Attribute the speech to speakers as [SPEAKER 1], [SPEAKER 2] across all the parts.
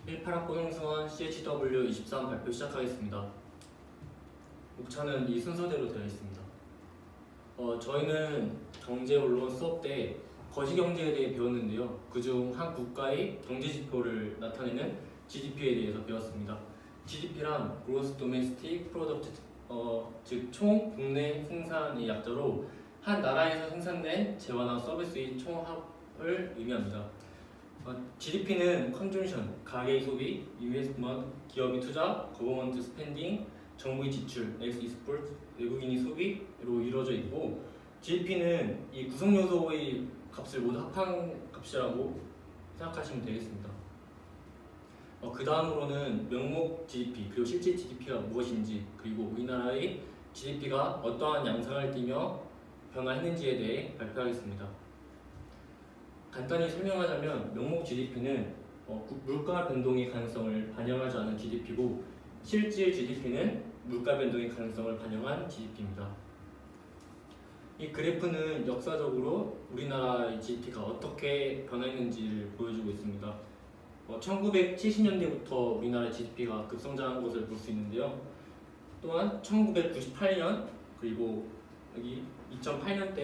[SPEAKER 1] 18학번 홍승환 CHW23 발표 시작하겠습니다. 목차는 이 순서대로 되어 있습니다. 저희는 경제원론 수업 때 거시경제에 대해 배웠는데요. 그중 한 국가의 경제지표를 나타내는 GDP에 대해서 배웠습니다. GDP란 Gross Domestic Product, 즉 총 국내 생산의 약자로 한 나라에서 생산된 재화나 서비스의 총합을 의미합니다. GDP는 컨줌션, 가계의 소비, 인베스트먼트, 기업의 투자, 거버먼트 스펜딩, 정부의 지출, 엑스포트, 외국인의 소비로 이루어져 있고, GDP는 이 구성 요소의 값을 모두 합한 값이라고 생각하시면 되겠습니다. 그 다음으로는 명목 GDP, 그리고 실제 GDP가 무엇인지, 그리고 우리나라의 GDP가 어떠한 양상을 띠며 변화했는지에 대해 발표하겠습니다. 간단히 설명하자면 명목 GDP는 물가 변동의 가능성을 반영하지 않은 GDP고, 실질 GDP는 물가 변동의 가능성을 반영한 GDP입니다. 이 그래프는 역사적으로 우리나라의 GDP가 어떻게 변화했는지를 보여주고 있습니다. 1970년대부터 우리나라 GDP가 급성장한 것을 볼 수 있는데요. 또한 1998년 그리고 여기 2008년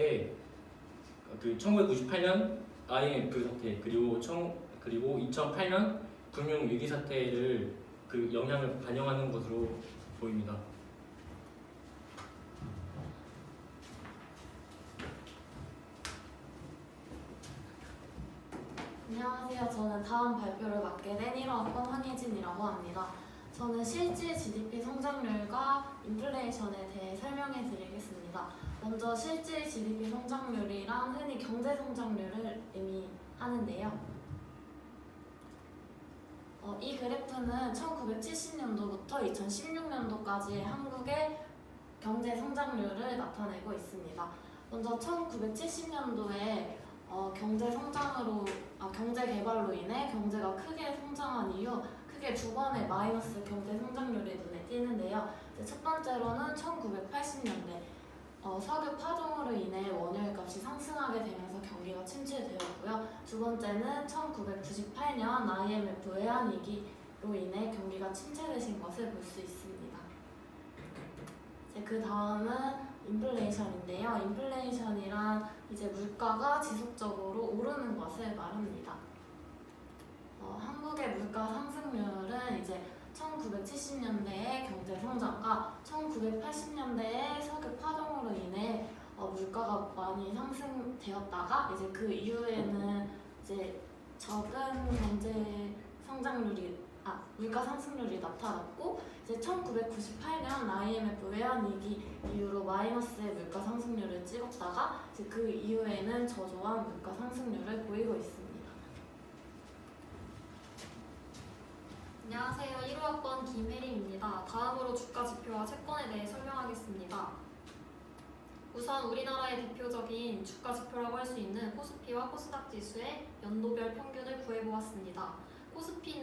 [SPEAKER 1] 그 1998년 IMF 사태 그리고 2008년 금융 위기 사태를 그 영향을 반영하는 것으로 보입니다.
[SPEAKER 2] 안녕하세요. 저는 다음 발표를 맡게 된 1학번 황예진이라고 합니다. 저는 실질 GDP 성장률과 인플레이션에 대해 설명해 드리겠습니다. 먼저 실질 GDP 성장률이란 흔히 경제 성장률을 의미하는데요. 이 그래프는 1970년도부터 2016년도까지의 한국의 경제 성장률을 나타내고 있습니다. 먼저 1970년도에 경제 개발로 인해 경제가 크게 성장한 이후 크게 두 번의 마이너스 경제 성장률이 눈에 띄는데요. 첫 번째로는 1980년대 석유 파동으로 인해 원유의 값이 상승하게 되면서 경기가 침체되었고요. 두 번째는 1998년 IMF 외환위기로 인해 경기가 침체되신 것을 볼 수 있습니다. 그 다음은 인플레이션인데요. 인플레이션이란 이제 물가가 지속적으로 오르는 것을 말합니다. 한국의 물가 상승률은 이제 1970년대의 경제 성장과 1980년대의 석유 파동으로 인해 물가가 많이 상승되었다가 이제 그 이후에는 이제 적은 물가 상승률이 나타났고, 이제 1998년 IMF 외환위기 이후로 마이너스의 물가 상승률을 찍었다가 이제 그 이후에는 저조한 물가 상승률을 보이고 있습니다.
[SPEAKER 3] 안녕하세요. 1호학번 김혜림입니다. 다음으로 주가 지표와 채권에 대해 설명하겠습니다. 우선 우리나라의 대표적인 주가 지표라고 할 수 있는 코스피와 코스닥 지수의 연도별 평균을 구해보았습니다. 코스피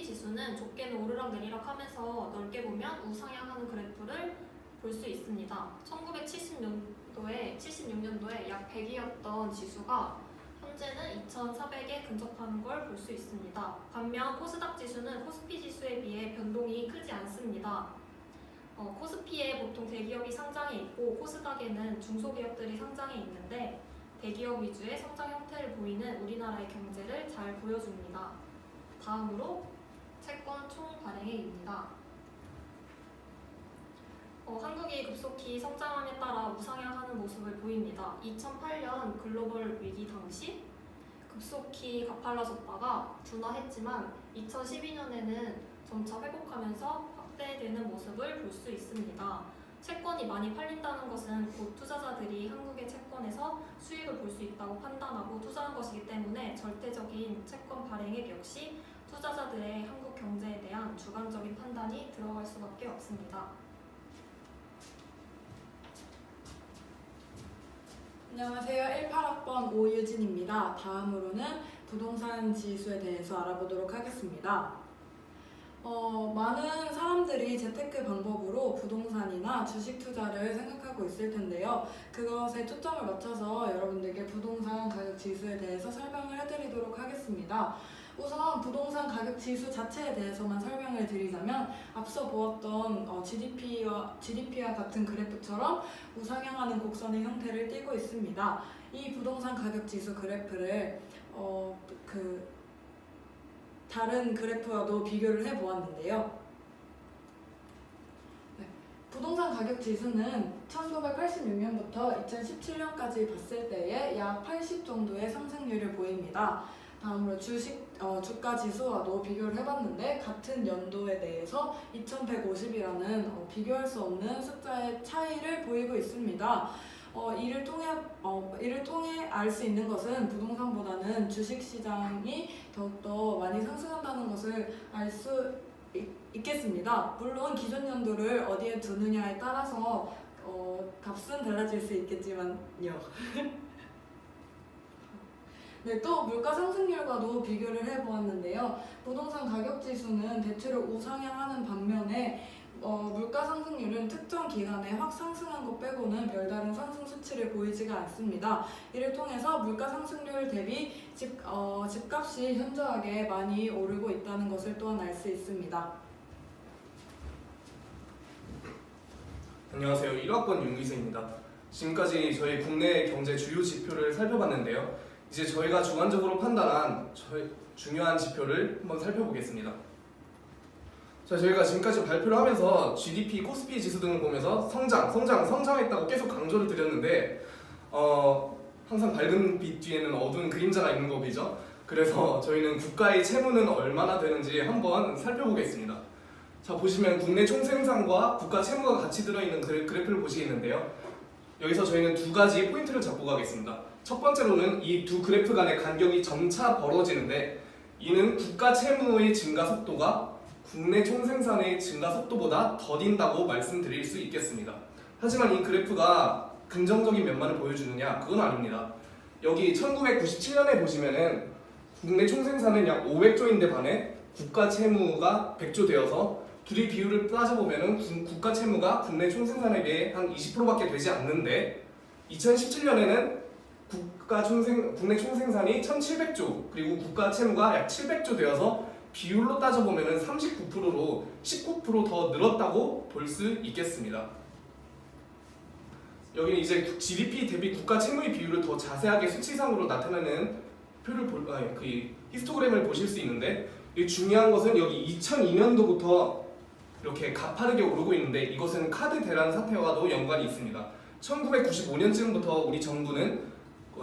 [SPEAKER 3] 지수는 좁게는 오르락 내리락 하면서 넓게 보면 우상향하는 그래프를 볼 수 있습니다. 1976년도에 약 100이었던 지수가 현재는 2,400에 근접하는 걸 볼 수 있습니다. 반면 코스닥 지수는 코스피 지수에 비해 변동이 크지 않습니다. 코스피에 보통 대기업이 상장해 있고 코스닥에는 중소기업들이 상장해 있는데 대기업 위주의 성장 형태를 보이는 우리나라의 경제를 잘 보여줍니다. 다음으로 채권 총 발행액입니다. 한국이 급속히 성장함에 따라 우상향하는 모습을 보입니다. 2008년 글로벌 위기 당시 급속히 가팔라졌다가 둔화했지만 2012년에는 점차 회복하면서 확대되는 모습을 볼 수 있습니다. 채권이 많이 팔린다는 것은 곧 투자자들이 한국의 채권에서 수익을 볼 수 있다고 판단하고 투자한 것이기 때문에 절대적인 채권 발행액 역시 투자자들의 한국 경제에 대한 주관적인 판단이 들어갈 수밖에 없습니다.
[SPEAKER 4] 안녕하세요. 18학번 오유진입니다. 다음으로는 부동산 지수에 대해서 알아보도록 하겠습니다. 많은 사람들이 재테크 방법으로 부동산이나 주식 투자를 생각하고 있을 텐데요. 그것에 초점을 맞춰서 여러분들께 부동산 가격 지수에 대해서 설명을 해드리도록 하겠습니다. 우선 부동산 가격 지수 자체에 대해서만 설명을 드리자면 앞서 보았던 GDP와 같은 그래프처럼 우상향하는 곡선의 형태를 띠고 있습니다. 이 부동산 가격 지수 그래프를 다른 그래프와도 비교를 해보았는데요. 부동산 가격 지수는 1986년부터 2017년까지 봤을 때에 약 80 정도의 상승률을 보입니다. 다음으로 주가 지수와도 비교를 해봤는데 같은 연도에 대해서 2150이라는 비교할 수 없는 숫자의 차이를 보이고 있습니다. 이를 통해 알 수 있는 것은 부동산보다는 주식시장이 더욱더 많이 상승한다는 것을 알 수 있겠습니다. 물론 기존 연도를 어디에 두느냐에 따라서 값은 달라질 수 있겠지만요. 네, 또 물가 상승률과도 비교를 해보았는데요. 부동산 가격 지수는 대체로 우상향하는 반면에 물가 상승률은 특정 기간에 확 상승한 것 빼고는 별다른 상승 수치를 보이지가 않습니다. 이를 통해서 물가 상승률 대비 집값이 현저하게 많이 오르고 있다는 것을 또한 알 수 있습니다.
[SPEAKER 5] 안녕하세요. 1학번 윤기세입니다. 지금까지 저희 국내 경제 주요 지표를 살펴봤는데요. 이제 저희가 주관적으로 판단한 중요한 지표를 한번 살펴보겠습니다. 자, 저희가 지금까지 발표를 하면서 GDP, 코스피 지수 등을 보면서 성장했다고 계속 강조를 드렸는데 항상 밝은 빛 뒤에는 어두운 그림자가 있는 거 보이죠? 그래서 저희는 국가의 채무는 얼마나 되는지 한번 살펴보겠습니다. 자, 보시면 국내 총생산과 국가 채무가 같이 들어있는 그래프를 보시겠는데요. 여기서 저희는 두 가지 포인트를 잡고 가겠습니다. 첫 번째로는 이 두 그래프 간의 간격이 점차 벌어지는데 이는 국가 채무의 증가 속도가 국내 총생산의 증가 속도보다 더딘다고 말씀드릴 수 있겠습니다. 하지만 이 그래프가 긍정적인 면만을 보여주느냐? 그건 아닙니다. 여기 1997년에 보시면은 국내 총생산은 약 500조인데 반해 국가 채무가 100조 되어서 둘이 비율을 따져보면은 국가 채무가 국내 총생산에 비해 한 20%밖에 되지 않는데 2017년에는 국내 총생산이 1700조 그리고 국가 채무가 약 700조 되어서 비율로 따져보면 39%로 19% 더 늘었다고 볼 수 있겠습니다. 여기는 이제 GDP 대비 국가 채무의 비율을 더 자세하게 수치상으로 나타내는 히스토그램을 보실 수 있는데 중요한 것은 여기 2002년도부터 이렇게 가파르게 오르고 있는데 이것은 카드 대란 사태와도 연관이 있습니다. 1995년쯤부터 우리 정부는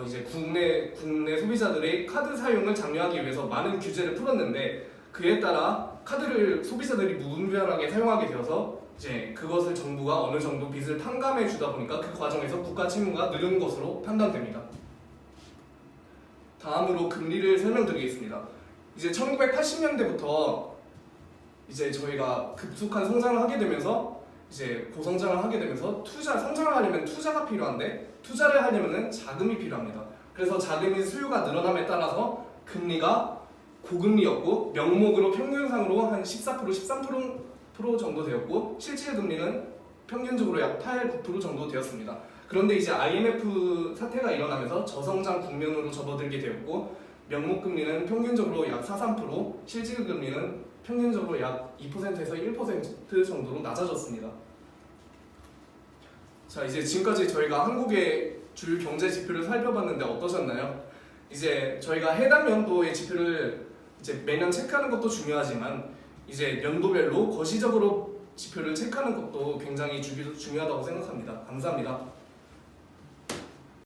[SPEAKER 5] 이제 국내 소비자들의 카드 사용을 장려하기 위해서 많은 규제를 풀었는데 그에 따라 카드를 소비자들이 무분별하게 사용하게 되어서 이제 그것을 정부가 어느 정도 빚을 탕감해 주다 보니까 그 과정에서 국가 채무가 늘은 것으로 판단됩니다. 다음으로 금리를 설명드리겠습니다. 이제 1980년대부터 이제 저희가 급속한 성장을 하게 되면서 이제 고성장을 하게 되면서 성장을 하려면 투자가 필요한데 투자를 하려면 자금이 필요합니다. 그래서 자금의 수요가 늘어남에 따라서 금리가 고금리였고 명목으로 평균상으로 한 14%, 13% 정도 되었고 실질 금리는 평균적으로 약 8, 9% 정도 되었습니다. 그런데 이제 IMF 사태가 일어나면서 저성장 국면으로 접어들게 되었고 명목 금리는 평균적으로 약 4, 3%, 실질 금리는 평균적으로 약 2%에서 1% 정도로 낮아졌습니다. 자, 이제 지금까지 저희가 한국의 주요 경제 지표를 살펴봤는데 어떠셨나요? 이제 저희가 해당 연도의 지표를 이제 매년 체크하는 것도 중요하지만 이제 연도별로 거시적으로 지표를 체크하는 것도 굉장히 중요하다고 생각합니다. 감사합니다.